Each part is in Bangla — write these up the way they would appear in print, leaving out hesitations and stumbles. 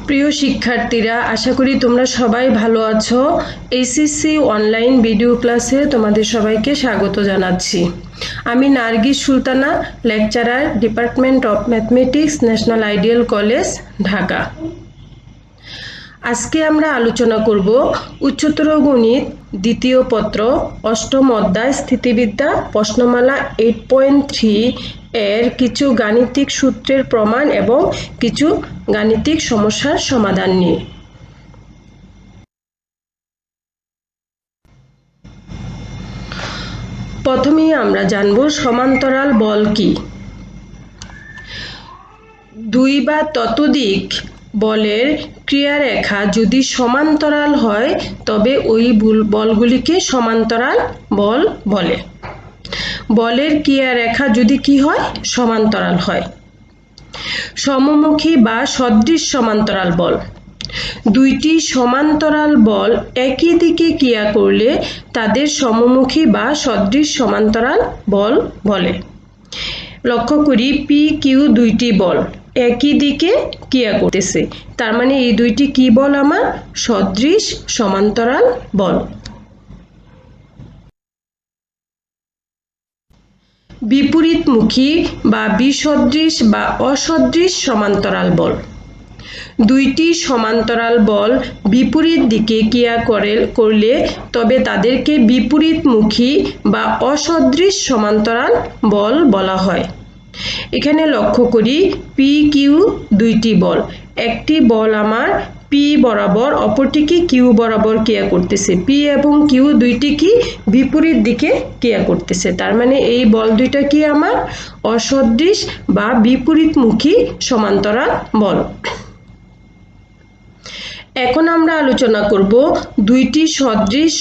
প্রিয় শিক্ষার্থীরা, আশা করি তোমরা সবাই ভালো আছো। এইচএসসি অনলাইন ভিডিও ক্লাসে তোমাদের সবাইকে স্বাগত জানাচ্ছি। আমি Nargis Sultana, lecturer, department of mathematics, national ideal college, Dhaka. আজকে আমরা আলোচনা করব উচ্চতর গণিত দ্বিতীয় পত্র অষ্টম অধ্যায় স্থিতিবিদ্যা প্রশ্নমালা 8.3 এর কিছু গাণিতিক সূত্রের প্রমাণ এবং কিছু গাণিতিক সমস্যার সমাধান নিয়ে। প্রথমেই আমরা জানব সমান্তরাল বল কি। দুই বা ততোধিক বলের ক্রিয়ারেখা যদি সমান্তরাল হয় তবে ওই বলগুলিকে সমান্তরাল বল বলে। বলের ক্রিয়ারেখা যদি কি হয়? সমান্তরাল হয়। সমমুখী বা সদৃশ সমান্তরাল বল। দুইটি সমান্তরাল বল একই দিকে ক্রিয়া করলে তাদের সমমুখী বা সদৃশ সমান্তরাল বল বলে। লক্ষ্য করি পি কিউ দুইটি বল একই দিকে ক্রিয়া করতেছে, তার মানে এই দুইটি কি বল? আমার সদৃশ সমান্তরাল বল। বিপরীতমুখী বা বিসদৃশ বা অসদৃশ সমান্তরাল বল। দুইটি সমান্তরাল বল বিপরীত দিকে ক্রিয়া করলে তবে তাদেরকে বিপরীতমুখী বা অসদৃশ সমান্তরাল বল বলা হয়। এখানে লক্ষ্য করি পি কিউ দুইটি বল, একটি বল আমার পি বরাবর, অপরটি কি কিউ বরাবর ক্রিয়া করতেছে। পি এবং কিউ দুইটি কি বিপরীত দিকে ক্রিয়া করতেছে, তার মানে এই বল দুইটা কি আমার অসদৃশ বা বিপরীতমুখী সমান্তরাল বল। এখন আমরা আলোচনা করব দুইটি সদৃশ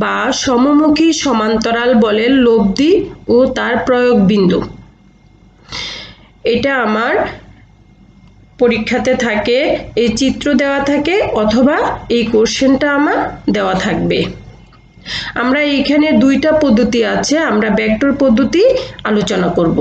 বা সমমুখী সমান্তরাল বলের লব্ধি ও তার প্রয়োগ বিন্দু। এটা আমার পরীক্ষাতে থাকে, এই চিত্র দেওয়া থাকে অথবা এই কোশ্চেনটা আমার দেওয়া থাকবে। আমরা এইখানে দুইটা পদ্ধতি আছে, আমরা ভেক্টর পদ্ধতি আলোচনা করব।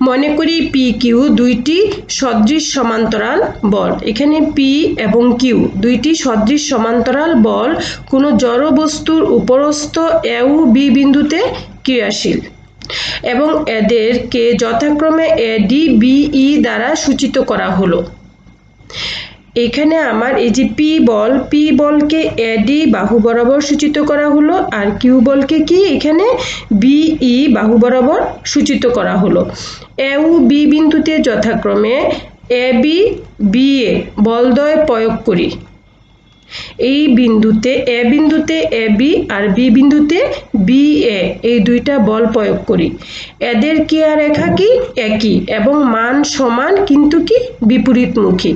মনে করি পি কিউ দুইটি সদৃশ সমান্তরাল বল। এখানে পি এবং কিউ দুইটি সদৃশ সমান্তরাল বল কোনো জড় বস্তুর উপরস্থ এ ও বি বিন্দুতে ক্রিয়াশীল এবং এদেরকে যথাক্রমে এ ডি বি ই দ্বারা সূচিত করা হলো। এখানে আমার এই যে পি বলকে এ ডি বাহু বরাবর সূচিত করা হলো, আর কিউ বলকে কি এখানে বিই বাহু বরাবর সূচিত করা হলো। এ ও বি বিন্দুতে যথাক্রমে এ বি বি এ বলদ্বয় প্রয়োগ করি। এই বিন্দুতে এ বি আর বি বিন্দুতে বি এ এই দুইটা বল প্রয়োগ করি। এদের ক্রিয়ারেখা কি একই এবং মান সমান, কিন্তু কি বিপরীতমুখী।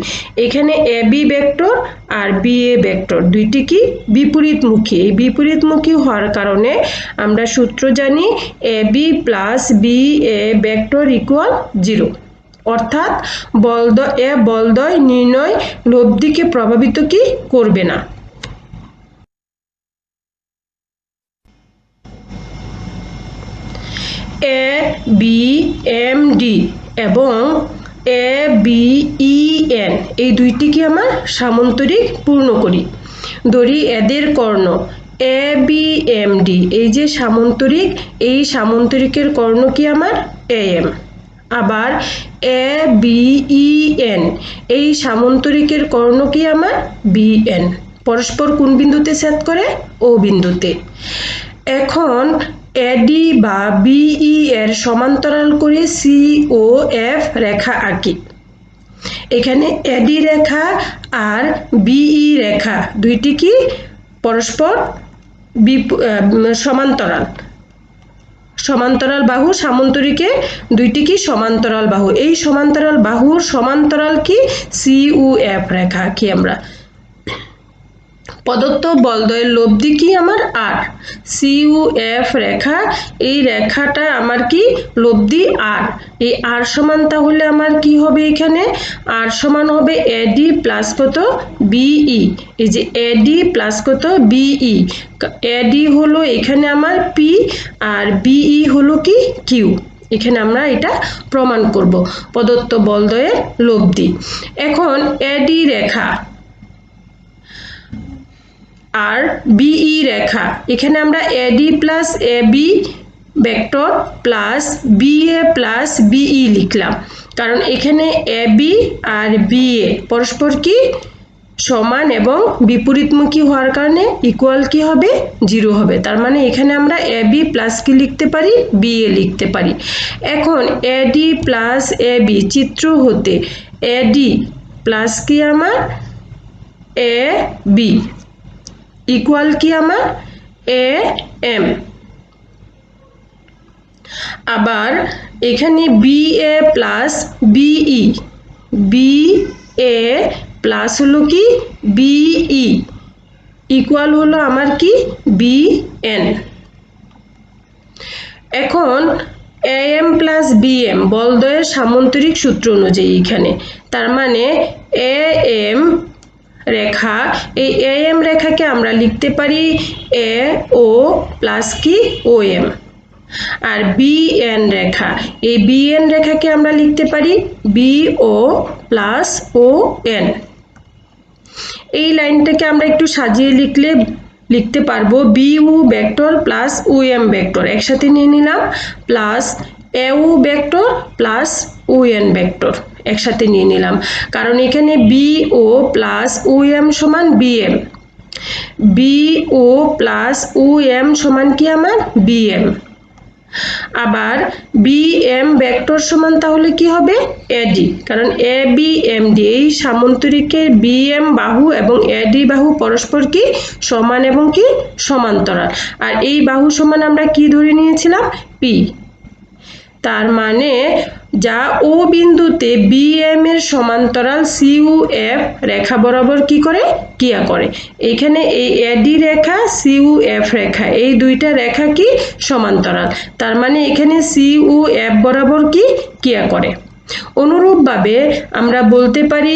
এখানে এ বি ভেক্টর আর বি এ ভেক্টর দুইটি কি বিপরীতমুখী। এই বিপরীতমুখী হওয়ার কারণে আমরা সূত্র জানি A B plus B A vector equal 0, অর্থাৎ বলদ্বয় নির্ণয় লব্ধিকে প্রভাবিত কি করবে না। এ বি এম ডি এবং এ বি ই এন এই দুইটি কি আমার সামান্তরিক পূর্ণ করি। ধরি এদের কর্ণ এ বি এম ডি, এই যে সামান্তরিক, এই সামান্তরিকের কর্ণ কি আমার এ এম। আবার এ বি ই এন এই সামান্তরিকের কর্ণ কি আমার বি এন। পরস্পর কোন বিন্দুতে ছেদ করে? ও বিন্দুতে। এখন এডি বা বিই এর সমান্তরাল করে সি ও এফ রেখা আঁকি। এখানে এডি রেখা আর বিই রেখা দুইটি কি পরস্পর সমান্তরাল বাহু, সামান্তরিকে দুইটি কি সমান্তরাল বাহু। এই সমান্তরাল বাহুর সমান্তরাল কি সি ও এফ রেখা কি আমরা। প্রদত্ত বলদ্বয়ের লব্ধি কি আমার আর। সি ও এফ রেখা, এই রেখাটা আমার কি লব্ধি আর। এই আর সমান তাহলে আমার কি হবে? এখানে আর সমান হবে এডি প্লাস কত বিই। এই যে এডি প্লাস কত বিই। এডি হলো এখানে আমার পি আর বিই হলো কি কিউ। এখানে আমরা এটা প্রমাণ করব প্রদত্ত বলদ্বয়ের লব্ধি। এখন এডি রেখা আর বিই রেখা, এখানে আমরা AD plus AB vector plus BA plus BE লিখলাম, কারণ এখানে এবি আর বিএ পরস্পর কি সমান এবং বিপরীতমুখী হওয়ার কারণে ইকুয়াল কি হবে 0 হবে। তার মানে এখানে আমরা এবি প্লাস কি লিখতে পারি বিএ লিখতে পারি। এখন এডি প্লাস এবি চিত্র হতে এডি প্লাস কি আমার এ বি ইকুয়াল কি আমার এ এম। আবার এখানে BA plus BE, BA plus হলো কি বিই ইকুয়াল হলো আমার কি বিএন। এখন এএম প্লাস বিএম বলদ্বয়ের সামান্তরিক সূত্র অনুযায়ী এখানে, তার মানে এএম রেখা, এই এএম রেখাকে আমরা লিখতে পারি এ ও প্লাস কি ও এম। আর বিএন রেখা, এই বিএন রেখাকে আমরা লিখতে পারি বি ও প্লাস ও এন। এই লাইনটাকে আমরা একটু সাজিয়ে লিখতে পারবো বিউ ভেক্টর প্লাস ওএম ভেক্টর একসাথে নিয়ে নিলাম, plus AU vector plus ওএন vector একসাথে নিয়ে নিলাম, কারণ এখানে বিও প্লাস ওএম সমান বিএম, বিও প্লাস ওএম সমান কি আমার বিএম। আবার বিএম ভেক্টর সমান তাহলে কি হবে এডি, কারণ এ বি এম ডি এই সামান্তরিকের বিএম বাহু এবং এডি বাহু পরস্পর কি সমান এবং কি সমান্তরাল। আর এই বাহু সমান আমরা কি ধরে নিয়েছিলাম পি। তার মানে যা ও বিন্দুতে বিএম এর সমান্তরাল সিইউএফ রেখা বরাবর কি করে ক্রিয়া করে। এখানে এই এডি রেখা সিইউএফ রেখা এই দুইটা রেখা কি সমান্তরাল, তার মানে এখানে সিইউএফ বরাবর কি ক্রিয়া করে। অনুরূপভাবে আমরা বলতে পারি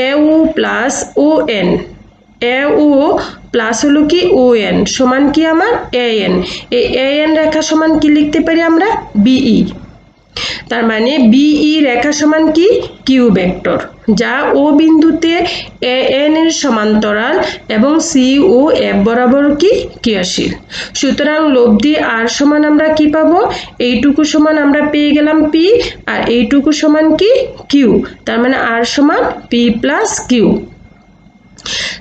এউ প্লাস ও এন, এউ প্লাস হলো কি ও এন সমান কি আমার এএন, এই এএন রেখা সমান কি লিখতে পারি আমরা বিই। তার মানে বিই রেখা সমান কি কিউ ভেক্টর, যা ও বিন্দুতে এএন এর সমান্তরাল এবং সি ও এফ বরাবর কি ক্রিয়াশীল। সুতরাং লব্ধি আর সমান আমরা কি পাবো, এইটুকু সমান আমরা পেয়ে গেলাম পি, আর এইটুকু সমান কি কিউ, তার মানে আর সমান পি প্লাস কিউ।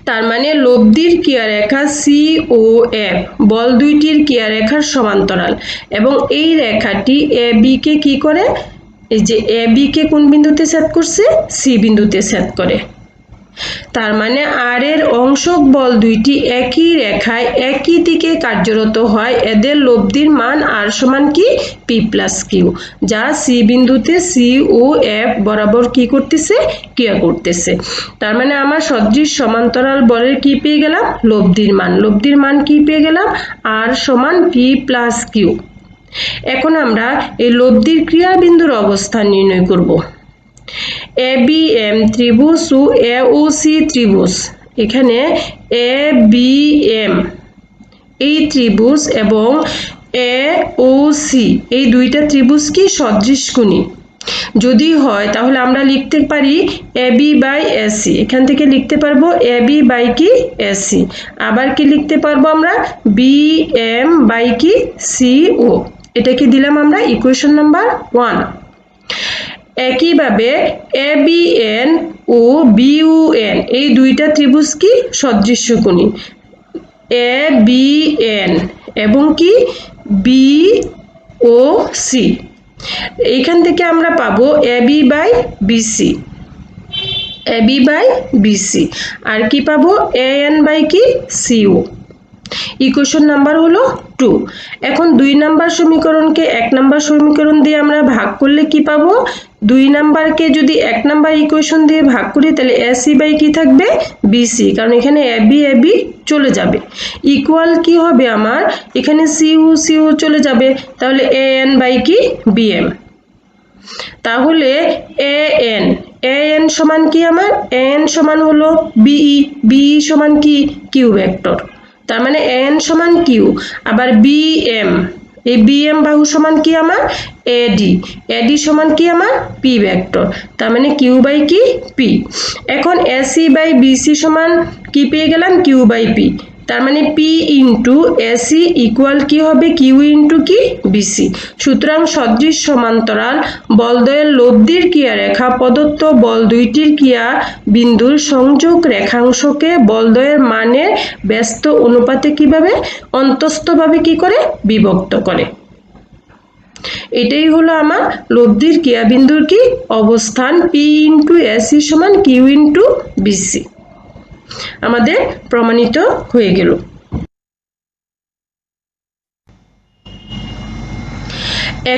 তার মানে লব্ধির ক্রিয়ারেখা সি ও এফ বল দুইটির ক্রিয়ারেখার সমান্তরাল এবং এই রেখাটি এ বি কে কি করে, এই যে এ বি কে কোন বিন্দুতে ছেদ করছে সি বিন্দুতে ছেদ করে। তার মানে আর এর অংশক বল দুইটি একই রেখায় একই দিকে কার্যরত হয়, এদের লব্ধির মান আর সমান কি পি প্লাস কিউ, যা সি বিন্দুতে সি ও এফ বরাবর কি করতেছে ক্রিয়া করতেছে। তার মানে আমার সদৃশ সমান্তরাল বলের কি পেয়ে গেলাম লব্ধির মান, লব্ধির মান কি পেয়ে গেলাম আর সমান পি প্লাস কিউ। এখন আমরা এই লব্ধির ক্রিয়া বিন্দুর অবস্থান নির্ণয় করব। এ বি এম ত্রিভুজ ও এ ও সি ত্রিভুজ, এখানে এ বি এম এই ত্রিভুজ এবং এ ও সি এই দুইটা ত্রিভুজ কি সদৃশকোণী যদি হয় তাহলে আমরা লিখতে পারি এ বি বাই এসি, এখান থেকে লিখতে পারবো এ বি বাই কি এসি। আবার কি লিখতে পারবো আমরা বি এম বাই কি সি ও, এটা কি দিলাম আমরা ইকুয়েশন নাম্বার 1। একইভাবে A B N O view N এই দুইটা ত্রিভুজ কি সদৃশকোণী, এ বি এন এবং কি বি ও সি, এইখান থেকে আমরা পাবো A B by BC, A B by BC, আর কি পাবো এ এন বাই কি সিও। ইকুয়েশন নাম্বার হলো 2। এখন 2 নাম্বার সমীকরণকে 1 নাম্বার সমীকরণ দিয়ে আমরা ভাগ করলে কি পাবো, 2 নাম্বারকে যদি 1 নাম্বার ইকুয়েশন দিয়ে ভাগ করি তাহলে এসি বাই কি থাকবে বিসি, কারণ এখানে এ বি চলে যাবে, ইকুয়াল কি হবে আমার এখানে সিউ চলে যাবে, তাহলে এ এন বাই কি বিএম। তাহলে এ এন সমান কি আমার এন সমান হলো বিই সমান কি কিউ ভেক্টর, তার মানে এন সমান কিউ। আবার বিএম, এই বিএম বাহু সমান কি আমার এডি, এডি সমান কি আমার পি ভেক্টর, তার মানে কিউ বাই কি পি। এখন এসি বাই বিসি সমান কি পেয়ে গেলাম কিউ বাই পি, তার মানে পি ইন্টু এসি ইকুয়াল কি হবে কিউ ইন্টু কি বিসি। সুতরাং সদৃশ সমান্তরাল বলদ্বয়ের লব্ধির ক্রিয়া রেখা প্রদত্ত বল দুইটির ক্রিয়া বিন্দুর সংযোগ রেখাংশকে বলদ্বয়ের মানের ব্যস্ত অনুপাতে কিভাবে অন্তস্থভাবে কি করে বিভক্ত করে। এটাই হলো আমার লব্ধির ক্রিয়া বিন্দুর কি অবস্থান পি ইন্টু এসি সমান কিউ ইন্টু বিসি আমাদের প্রমাণিত হয়ে গেল।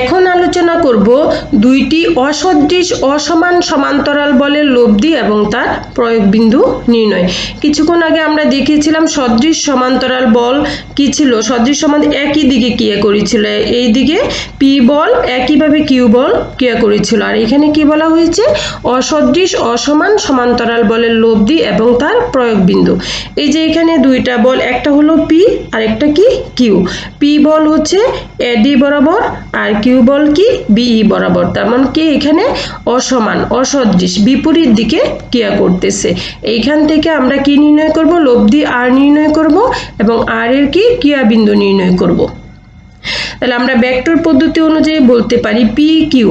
এখন আলোচনা করব দুইটি অসদৃশ অসমান সমান্তরাল বলের লব্ধি এবং তার প্রয়োগ বিন্দু নির্ণয়। কিছুক্ষণ আগে আমরা দেখিয়েছিলাম সদৃশ সমান্তরাল বল কি ছিল, সদৃশ সমান্তরাল একই দিকে ক্রিয়া করেছিল, এই দিকে পি বল একইভাবে কিউ বল ক্রিয়া করেছিল, আর এখানে কি বলা হয়েছে অসদৃশ অসমান সমান্তরাল বলের লব্ধি এবং তার প্রয়োগ বিন্দু। এই যে এখানে দুইটা বল, একটা হলো পি আর একটা কি কিউ। পি বল হচ্ছে এডি বরাবর আর কিউ বল কি বিই বরাবর, তার মানে কি এখানে অসমান অসদৃশ বিপরীত দিকে ক্রিয়া করতেছে। এইখান থেকে আমরা কি নির্ণয় করব লব্ধি আর নির্ণয় করব এবং আর এর কি ক্রিয়া বিন্দু নির্ণয় করব। তাহলে আমরা ভেক্টর পদ্ধতি অনুযায়ী বলতে পারি পি কিউ,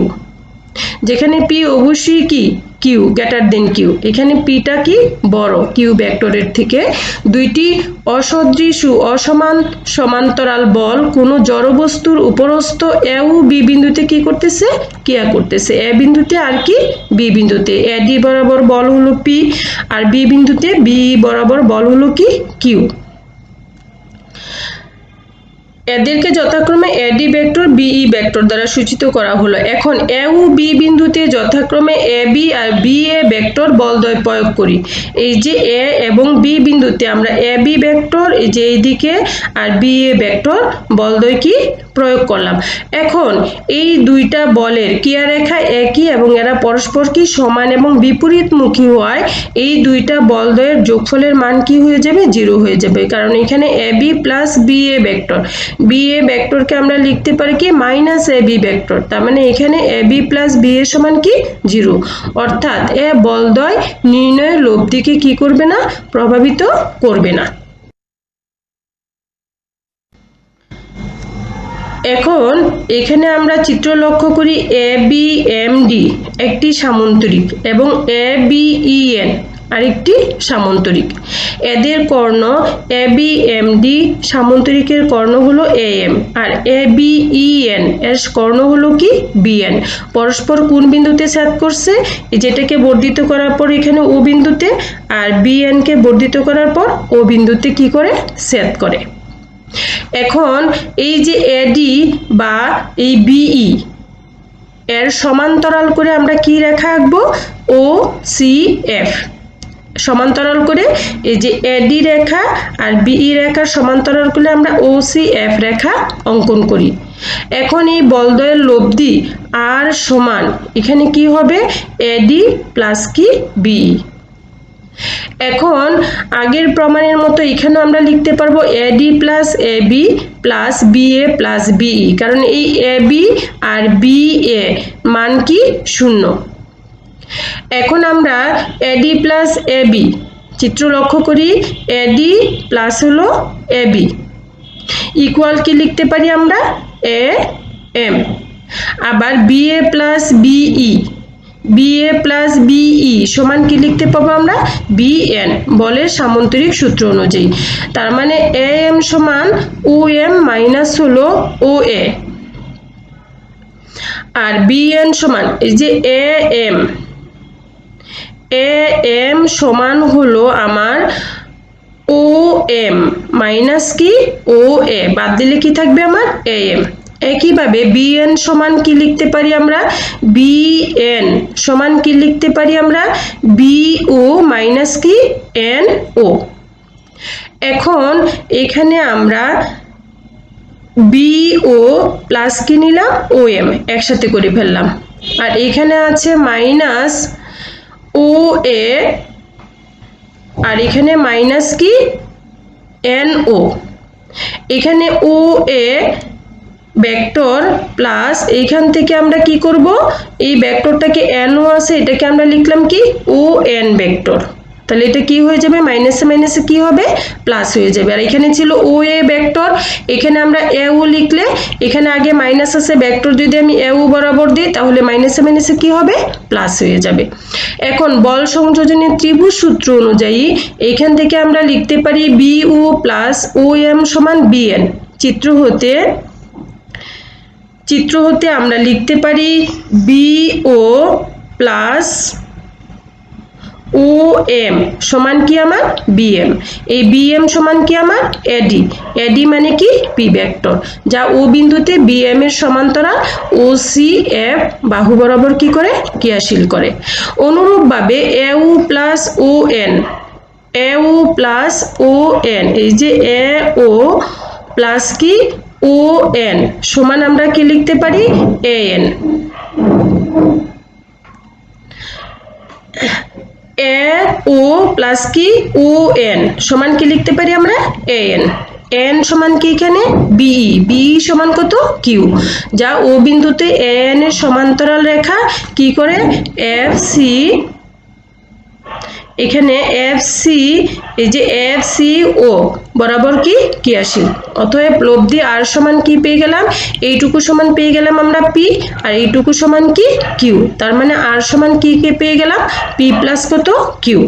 যেখানে পি অবশ্যই কি কিউ গ্রেটার দেন কিউ, এখানে পিটা কি বড় কিউ ভেক্টরের থেকে। দুইটি অসদৃশ অসমান সমান্তরাল বল কোনো জড়বস্তুর উপরস্থ এ ও বি বিন্দুতে কি করতেছে ক্রিয়া করতেছে, এ বিন্দুতে আর কি বি বিন্দুতে। এডি বরাবর বল হলো পি আর বি বিন্দুতে বি বরাবর বল হলো কি কিউ। এদেরকে যথাক্রমে এডি ভেক্টর বিই ভেক্টর দ্বারা সূচিত করা হলো। এখন এ ও বি বিন্দুতে যথাক্রমে এ বি আর বি এ ভেক্টর বলদ্বয় প্রয়োগ করি। এই যে এ এবং বি বিন্দুতে আমরা এ বি ভেক্টর এই যে এইদিকে আর বি এ ভেক্টর বলদ্বয় কি প্রয়োগ করলাম। এখন এই দুইটা বলের ক্রিয়ারেখা একই এবং এরা পরস্পর কি সমান এবং বিপরীতমুখী হওয়ায় এই দুইটা বলদ্বয়ের যোগফলের মান কি হয়ে যাবে জিরো হয়ে যাবে, কারণ এখানে A B plus B A vector, B A ভেক্টরকে আমরা লিখতে পারি কি মাইনাস এ বি ভেক্টর, তার মানে এখানে এ বি প্লাস বি এ সমান কি জিরো, অর্থাৎ এ বলদ্বয় নির্ণয়ের লব্ধিকে কি করবে না প্রভাবিত করবে না। এখন এখানে আমরা চিত্র লক্ষ্য করি এ বি এম ডি একটি সামান্তরিক এবং এ বি ই এন আরেকটি সামান্তরিক। এদের কর্ণ এ বি এম ডি সামান্তরিকের কর্ণ হলো এ এম আর এ বি ই এন এর কর্ণ হলো কি বি এন। পরস্পর কোন বিন্দুতে ছেদ করছে, যেটাকে বর্ধিত করার পর এখানে ও বিন্দুতে, আর বি এন কে বর্ধিত করার পর ও বিন্দুতে কি করে ছেদ করে। এখন এই যে এডি বা এই বিই এর সমান্তরাল করে আমরা কি রেখা আঁকবো ও সি এফ, সমান্তরাল করে এই যে এডি রেখা আর বিই রেখার সমান্তরাল করে আমরা ও সি এফ রেখা অঙ্কন করি। এখন এই বলদ্বয়ের লব্ধি আর সমান এখানে কি হবে এডি প্লাস কি বিই। এখন আগের প্রমাণের মতো এখানে আমরা লিখতে পারবো AD plus A B plus B A plus BE, কারণ এই এ বি আর বি এ মান কি শূন্য। এখন আমরা এডি প্লাস এ বি চিত্র লক্ষ্য করি, এডি প্লাস হলো এ বি ইকুয়াল কি লিখতে পারি আমরা এ এম, আবার B A plus BE, B A plus BE সমান কি লিখতে পাবো আমরা বি এন বলের সামান্তরিক সূত্র অনুযায়ী। তার মানে এ এম সমান ও এম মাইনাস হলো ও এ আর বি এন সমান এই যে এ এম সমান হলো আমার ও এম মাইনাস কি ও এ, বাদ দিলে কি থাকবে আমার এ এম। একইভাবে বিএন সমান কি লিখতে পারি আমরা বিএন সমান কি লিখতে পারি আমরা বিও মাইনাস কি এন ও। এখন এখানে আমরা বিও প্লাস কি নিলাম ও এম একসাথে করে ফেললাম, আর এখানে আছে মাইনাস ও এ আর এখানে মাইনাস কি এন ও। এখানে ও এ ভেক্টর প্লাস এইখান থেকে আমরা কি করব, এই ভেক্টরটাকে n ও আছে, এটাকে আমরা লিখলাম কি ও n ভেক্টর। তাহলে এটা কি হয়ে যাবে, মাইনাসে মাইনাসে কি হবে, প্লাস হয়ে যাবে। আর এখানে ছিল ও এ ভেক্টর, এখানে আমরা এ ও লিখলে এখানে আগে মাইনাস আছে, ভেক্টর যদি আমি এ ও বরাবর দিই তাহলে মাইনাসে মাইনাসে কি হবে, প্লাস হয়ে যাবে। এখন বল সংযোজনের ত্রিভুজ সূত্র অনুযায়ী এখান থেকে আমরা লিখতে পারি বি ও প্লাস ও এম সমান বিএন। চিত্র হতে আমরা লিখতে পারি বি ও প্লাস ও এম সমান কি আমার বিএম। এই বিএম সমান কি আমার এডি। এডি মানে কি পি ভেক্টর, যা ও বিন্দুতে বিএম এর সমান্তরাল ও সি এফ বাহু বরাবর কি করে, ক্রিয়াশীল করে। অনুরূপভাবে এ ও প্লাস ও এন, এ ও প্লাস ও এন, এই যে এ ও প্লাস কি ও এন সমান আমরা কি লিখতে পারি A N. A O plus কি ও এন সমান কি লিখতে পারি আমরা এ এন। এন সমান কি এখানে বিই, বিই সমান কত কিউ, যা ও বিন্দুতে এ এন এর সমান্তরাল রেখা কি করে এফ সি, এখানে এফ সি, এই যে এফ সি ও বরাবর কি ক্রিয়াশীল। অতএব লব্ধি আর সমান কি পেয়ে গেলাম, এইটুকু সমান পেয়ে গেলাম আমরা পি, আর এইটুকু সমান কি কিউ। তার মানে আর সমান কি কে পেয়ে গেলাম পি প্লাস কত কিউ।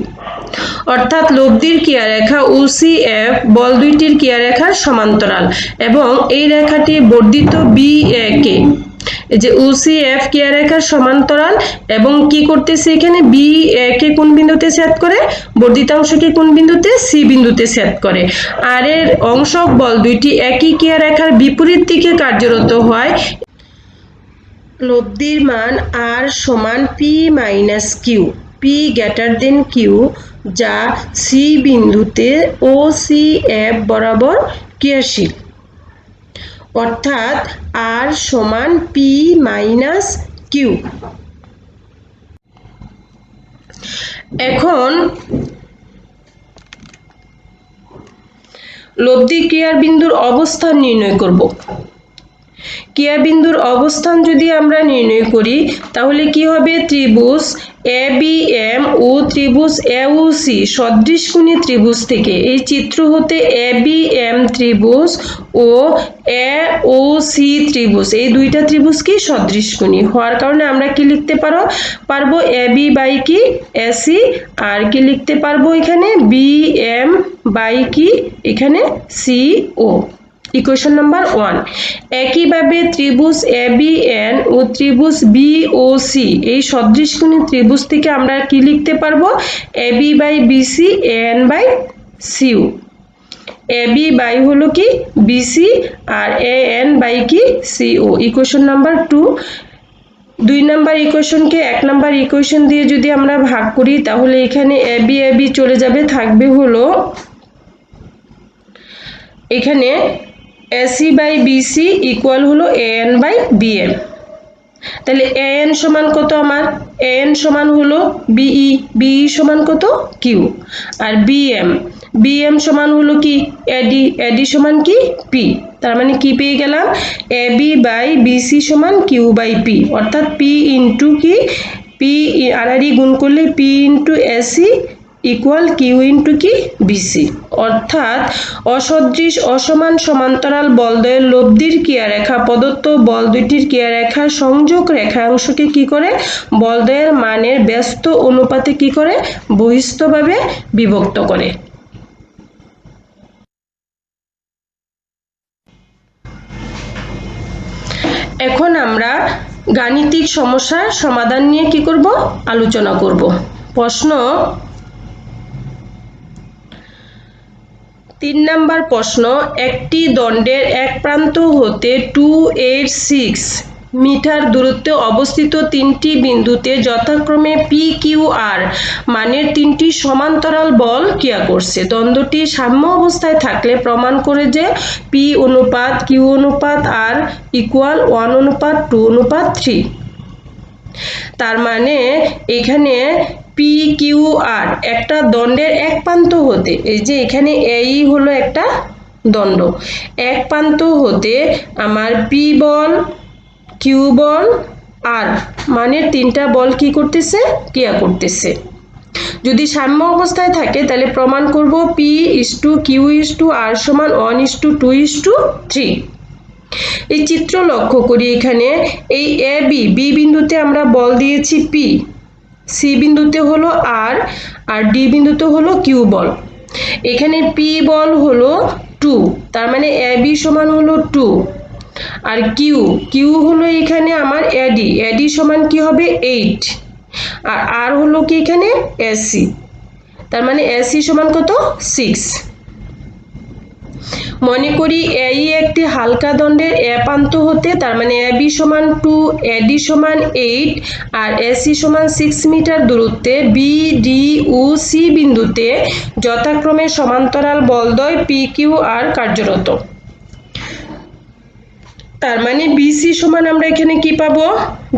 অর্থাৎ লব্ধির ক্রিয়ারেখা ও সি এফ বল দুইটির ক্রিয়ারেখার সমান্তরাল এবং এই রেখাটি বর্ধিত বি এ কে, এই যে OCF ক্রিয়ারেখার সমান্তরাল এবং কি করতেছে এখানে বি এ কে কোন বিন্দুতে ছেদ করে, বর্ধিতাংশকে কোন বিন্দুতে সি বিন্দুতে ছেদ করে। আর এর অংশক বল দুইটি একই ক্রিয়ারেখার বিপরীত দিকে কার্যরত হয়। লব্ধির মান আর সমান P minus Q, P greater than Q, যা সি বিন্দুতে OCF বরাবর ক্রিয়াশীল। অর্থাৎ আর সমান পি মাইনাস কিউ। এখন লব্ধি ক্রিয়ার বিন্দুর অবস্থান নির্ণয় করব। ক্রিয়া বিন্দুর অবস্থান যদি আমরা নির্ণয় করি তাহলে কি হবে, ত্রিভুজ ABM ও ত্রিভুজ AOC সদৃশকোণী ত্রিভুজ থেকে এই চিত্র হতে ABM ত্রিভুজ ও AOC ত্রিভুজ, এই দুইটা ত্রিভুজ কি সদৃশকোণী হওয়ার কারণে আমরা কি লিখতে পারবো AB বাই কি AC, আর কি লিখতে পারবো এখানে BM বাই কি এখানে CO। Equation number 1। একইভাবে ত্রিভুজ ABN ও ত্রিভুজ BOC এই সদৃশকোণী ত্রিভুজ থেকে আমরা কি লিখতে পারবো AB by BC AN by CO। AB by হলো কি BC আর AN বাই কি CO। Equation number 2। 2 নাম্বার ইকুয়েশনকে 1 নাম্বার ইকুয়েশন দিয়ে যদি আমরা ভাগ করি তাহলে এখানে AB AB চলে যাবে, থাকবে হলো এখানে AC বাই BC ইকুয়াল হলো AN বাই BM। তাহলে AN সমান কত আমার, AN সমান হলো BE, BE সমান কত কিউ, আর BM সমান হলো কি AD, AD সমান কি P। তার মানে কি পেয়ে গেলাম AB বাই BC সমান কিউ বাই P, অর্থাৎ P ইন্টু কি P আর গুণ করলে P into AC equal Q into কি বিসি। অর্থাৎ অসদৃশ অসমান সমান্তরাল বলদ্বয়ের লব্ধির ক্রিয়ারেখা প্রদত্ত বল দুইটির ক্রিয়ারেখার সংযোগ রেখাংশকে কি করে বলদ্বয়ের মানের ব্যস্ত অনুপাতে কি করে বহিস্থভাবে বিভক্ত করে। এখন আমরা গাণিতিক সমস্যার সমাধান নিয়ে কি করব আলোচনা করব। প্রশ্ন 3 নাম্বার প্রশ্ন, একটি দণ্ডের এক প্রান্ত হতে 286 মিটার দূরত্বে অবস্থিত তিনটি বিন্দুতে যথাক্রমে পি কিউ আর মানের তিনটি সমান্তরাল বল ক্রিয়া করছে। দ্বন্দ্বটি সাম্য অবস্থায় থাকলে প্রমাণ করে যে পি অনুপাত কিউ অনুপাত আর ইকুয়াল 1:2:3। তার মানে এখানে পি কিউ আর একটা দণ্ডের এক প্রান্ত হতে, এই যে এখানে এই হলো একটা দণ্ড। এক প্রান্ত হতে আমার পি বল, কিউ বল আর মানে তিনটা বল কি করতেছে, ক্রিয়া করতেছে। যদি সাম্য অবস্থায় থাকে তাহলে প্রমাণ করব P/Q/R সমান 1:2:3। এই চিত্র লক্ষ্য করি, এখানে এই বি বিন্দুতে আমরা বল দিয়েছি পি, সি বিন্দুতে হলো আর, আর ডি বিন্দুতে হলো কিউ বল। এখানে পি বল হলো 2, তার মানে বি সমান হলো 2, আর কিউ হলো এখানে আমার এডি সমান কি হবে 8, আর আর হলো কি এখানে এসি, তার মানে এসি সমান কত 6। মনে করি এই একটি হালকা দণ্ডের প্রান্ত হতে, তার মানে বি সমান 2, এডি সমান 8 আর এসি সমান 6 মিটার দূরত্বে বি, ডি ও সি বিন্দুতে যথাক্রমে সমান্তরাল বলদ্বয় পি, কিউ, আর কার্যরত। তার মানে বিসি সমান আমরা এখানে কি পাবো,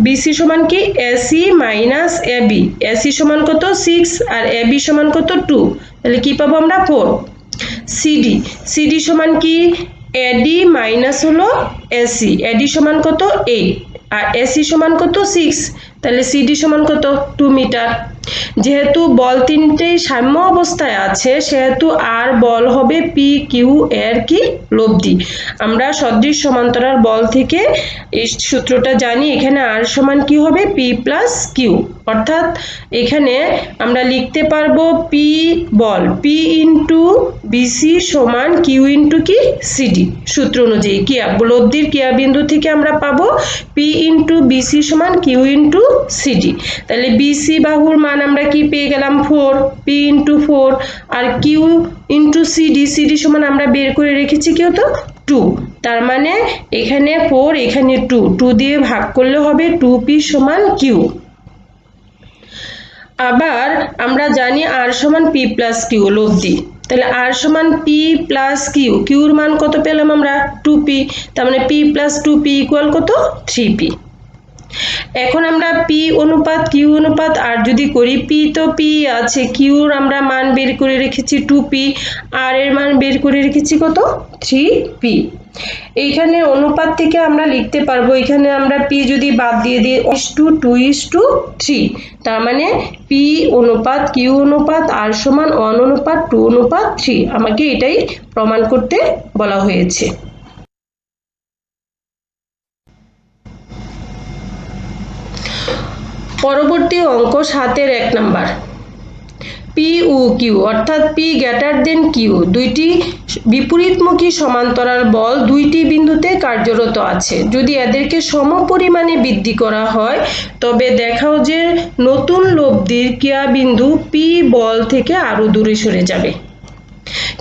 বিসি সমান কি এসি মাইনাস এবি, এসি সমান কত 6 আর এবি সমান কত 2, তাহলে কি পাবো আমরা 4। সিডি সমান কি এডি মাইনাস হলো এসি, এডি সমান কত 8 আর এসি সমান কত 6, তাহলে সিডি সমান কত 2 মিটার। যেহেতু বল তিনটেই সাম্য অবস্থায় আছে সেহেতু আর বল হবে পি কিউ এর কি লব্ধি। আমরা সদৃশ সমান্তরাল বল থেকে এই সূত্রটা জানি, এখানে আর সমান কি হবে পি প্লাস কিউ, অর্থাৎ এখানে আমরা লিখতে পারবো পি বল পি ইন্টু বিসি সমান কিউ ইন্টু কি সিডি। সূত্র অনুযায়ী ক্রিয়া লব্ধির ক্রিয়া বিন্দু থেকে আমরা পাবো পি ইন্টু বিসি সমান কিউ ইন্টু সিডি। তাহলে বিসি বাহুর মান আমরা কি পেয়ে গেলাম 4, পি ইন্টু 4 আর কিউ ইন্টু সিডি সমান আমরা বের করে রেখেছি কি হতো 2, তার মানে এখানে 4 এখানে 2 দিয়ে ভাগ করলে হবে 2p সমান কিউ। আবার আমরা জানি আর সমান পি প্লাস কিউ লব্ধি, তাহলে আর সমান পি প্লাস কিউ, কিউর মান কত পেলাম আমরা 2p, তার মানে p প্লাস 2p ইকুয়াল কত 3p। এখন আমরা পি অনুপাত কিউ অনুপাত আর যদি করি, পি তো পি আছে, কিউর আমরা মান বের করে রেখেছি 2p, আর এর মান বের করে রেখেছি কত 3p। এইখানে অনুপাত থেকে আমরা লিখতে পারবো, এখানে আমরা পি যদি বাদ দিয়ে দিই 2:3, তার মানে পি অনুপাত কিউ অনুপাত আর সমান 1:2:3। আমাকে এটাই প্রমাণ করতে বলা হয়েছে। পরবর্তী অঙ্ক 7-এর 1 নাম্বার। পি ও কিউ অর্থাৎ পি গ্রেটার দেন কিউ দুইটি বিপরীতমুখী সমান্তরাল বল দুইটি বিন্দুতে কার্যরত আছে। যদি এদেরকে সমপরিমাণে বৃদ্ধি করা হয় তবে দেখাও যে নতুন লব্ধির ক্রিয়া বিন্দু পি বল থেকে আরো দূরে সরে যাবে।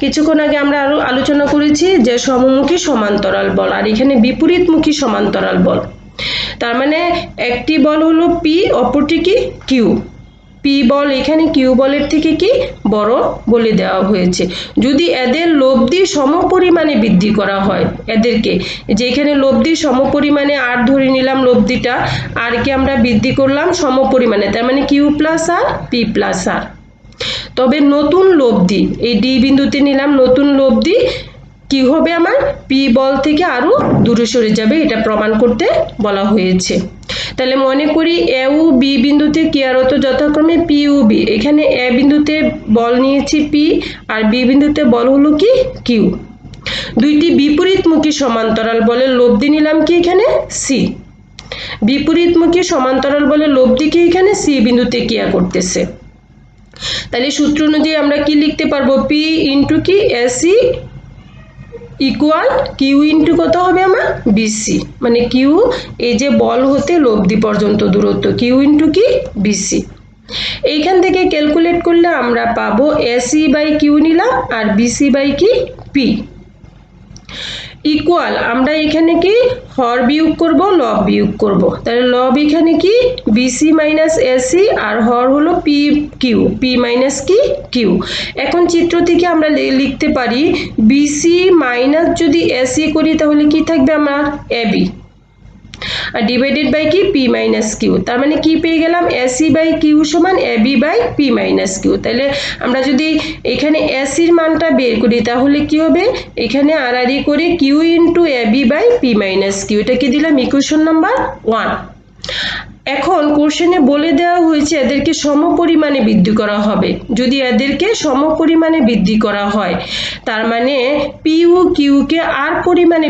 কিছুক্ষণ আগে আমরা আরো আলোচনা করেছি যে সমমুখী সমান্তরাল বল আর এখানে বিপরীতমুখী সমান্তরাল বল। তার মানে একটি বল হলো পি, অপরটি কি কিউ। পি বল এখানে কিউ বলের থেকে কি বড় বলে দেওয়া হয়েছে। যদি এদের লব্ধি সমপরিমাণে বৃদ্ধি করা হয়, এদেরকে যে এখানে লব্ধি সমপরিমাণে আর ধরে নিলাম লব্ধিটা, আর কে আমরা বৃদ্ধি করলাম সমপরিমাণে, তার মানে Q plus R P plus আর। তবে নতুন লব্ধি এই ডি বিন্দুতে নিলাম, নতুন লব্ধি কি হবে আমার পি বল থেকে আরো দূরে সরে যাবে, এটা প্রমাণ করতে বলা হয়েছে। তাহলে মনে করি এ ও বি বিন্দুতে ক্রিয়ারত যথাক্রমে পি ও বি। এখানে এ বিন্দুতে বল নিয়েছি পি আর বি বিন্দুতে বল হলো কি কিউ। দুইটি বিপরীতমুখী সমান্তরাল বলের লব্ধি নিলাম কি এখানে সি। বিপরীতমুখী সমান্তরাল বলের লব্ধি কি এখানে সি বিন্দুতে ক্রিয়া করতেছে। তাহলে সূত্র অনুযায়ী আমরা কি লিখতে পারবো, পি ইন্টু কি এসি ইকুয়াল কিউ ইন্টু কত হবে আমার বিসি, মানে কিউ এই যে বল হতে লব্ধি পর্যন্ত দূরত্ব কিউ ইন্টু কি বিসি। এইখান থেকে ক্যালকুলেট করলে আমরা পাবো এসি বাই কিউ নিলাম আর বিসি বাই কি পি ইকুয়াল আমরা এখানে কি হর বিয়োগ করব, লব বিয়োগ করব। তাহলে লব এখানে কি বিসি মাইনাস এসি আর হর হলো পি কিউ, পি মাইনাস কি কিউ। এখন চিত্র থেকে আমরা লিখতে পারি বিসি মাইনাস যদি এসি করি তাহলে কি থাকবে আমার এবি, আর ডিভাইডেড বাই কি পি মাইনাস কিউ, তার মানে কি পেয়ে গেলাম এসি বাই কিউ সমান AB by P minus Q. তাহলে আমরা যদি এখানে এসির মানটা বের করি তাহলে কি হবে, এখানে আর আর করে Q into AB by P minus Q, এটাকে দিলাম ইকুয়েশন নাম্বার 1। এখন কোশ্চেনে বলে দেওয়া হয়েছে এদেরকে সমপরিমাণে বৃদ্ধি করা হবে। যদি এদেরকে সমপরিমাণে বৃদ্ধি করা হয় তার মানে পি ও কিউকে আর পরিমাণে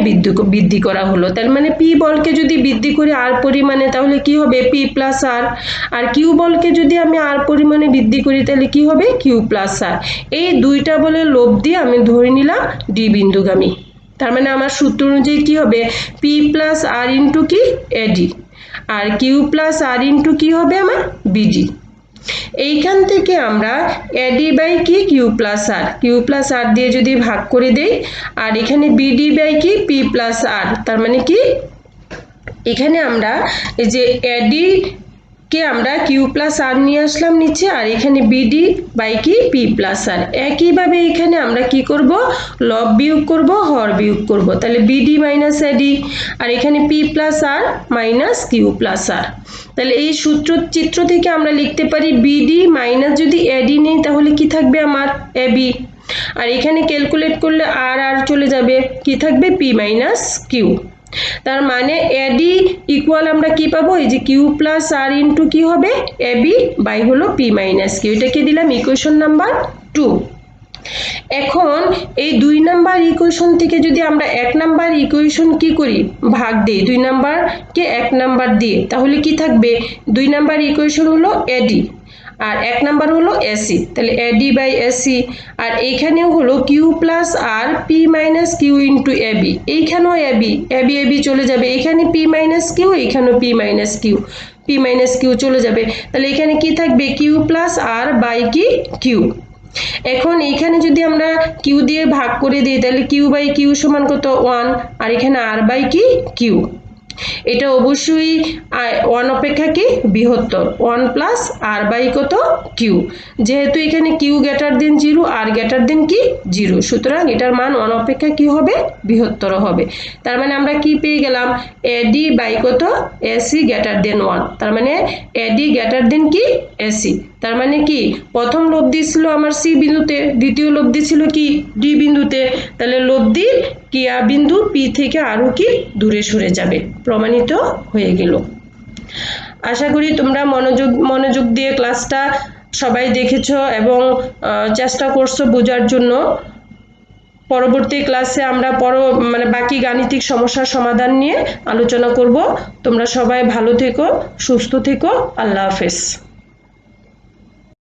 বৃদ্ধি করা হলো, তার মানে পি বলকে যদি বৃদ্ধি করি আর পরিমাণে তাহলে কি হবে পি প্লাস আর, আর কিউ বলকে যদি আমি আর পরিমাণে বৃদ্ধি করি তাহলে কি হবে কিউ প্লাস আর। এই দুইটা বলে লোভ দিয়ে আমি ধরে নিলাম ডি বিন্দুগামী। তার মানে আমার সূত্র অনুযায়ী কি হবে পি প্লাস আর ইন্টু কি এডি, আর কিউ প্লাস আর ইন্টু কি হবে আমার বিডি। এইখান থেকে আমরা এডি বাই কি কিউ প্লাস আর দিয়ে যদি ভাগ করে দেই, আর এখানে বিডি বাই কি পি প্লাস আর, তার মানে কি এখানে আমরা এই যে এডি কে আমরা কিউ প্লাস আর নিয়ে আসলাম নিচে, আর এখানে বিডি বাই কি পি প্লাস আর। একইভাবে এখানে আমরা কি করব লব বিয়োগ করব, হর বিয়োগ করব, তাহলে বিডি মাইনাস এডি, আর এখানে পি প্লাস আর মাইনাস কিউ প্লাস আর। তাহলে এই চিত্র থেকে আমরা লিখতে পারি বিডি মাইনাস যদি এডি নেই তাহলে কি থাকবে আমার এবি, আর এখানে ক্যালকুলেট করলে আর আর চলে যাবে, কি থাকবে পি মাইনাস কিউ। তার মানে এডি ইকুয়াল আমরা কি পাবো এই যে কিউ প্লাস আর ইন্টু কি হবে এবি বাই হলো পি মাইনাস কিউ, এটাকে দিলাম ইকুয়েশন নাম্বার 2। এখন এই 2 নাম্বার ইকুয়েশন থেকে যদি আমরা 1 নাম্বার ইকুয়েশন কি করি ভাগ দেই 2 নাম্বারকে 1 নাম্বার দিয়ে, তাহলে কি থাকবে 2 নাম্বার ইকুয়েশন হলো এডি আর 1 নাম্বার হলো এসি, তাহলে এডি বাই এসি, আর এইখানেও হলো Q plus R P minus Q into AB, এইখানেও এবি এবি এবি চলে যাবে, এখানে পি মাইনাস কিউ, এইখানেও পি মাইনাস কিউ চলে যাবে, তাহলে এখানে কি থাকবে কিউ প্লাস আর বাই কি কিউ। এখন এইখানে যদি আমরা কিউ দিয়ে ভাগ করে দিই তাহলে কিউ বাই কিউ সমান কত 1, আর এখানে আর বাই কি কিউ, এটা অবশ্যই 1 অপেক্ষা কি বৃহত্তর, 1 প্লাস আর বাই কত কিউ, যেহেতু এখানে কিউ গ্রেটার দেন 0 আর গ্রেটার দেন কি 0, সুতরাং এটার মান 1 অপেক্ষা কি হবে বৃহত্তর হবে। তার মানে আমরা কি পেয়ে গেলাম এডি বাই কত এসি গ্রেটার দেন 1, তার মানে এডি গ্রেটার দেন কি এসি, তার মানে কি প্রথম লব্ধি ছিল আমার সি বিন্দুতে, দ্বিতীয় লব্ধি ছিল কি ডি বিন্দুতে, তাহলে লব্ধির ক্রিয়া বিন্দু পি থেকে আরো কি দূরে সরে যাবে, প্রমাণিত হয়ে গেল। আশা করি তোমরা মনোযোগ দিয়ে ক্লাসটা সবাই দেখেছো এবং চেষ্টা করছো বোঝার জন্য। পরবর্তী ক্লাসে আমরা বাকি গাণিতিক সমস্যার সমাধান নিয়ে আলোচনা করব। তোমরা সবাই ভালো থেকো, সুস্থ থেকো, আল্লাহ হাফেজ।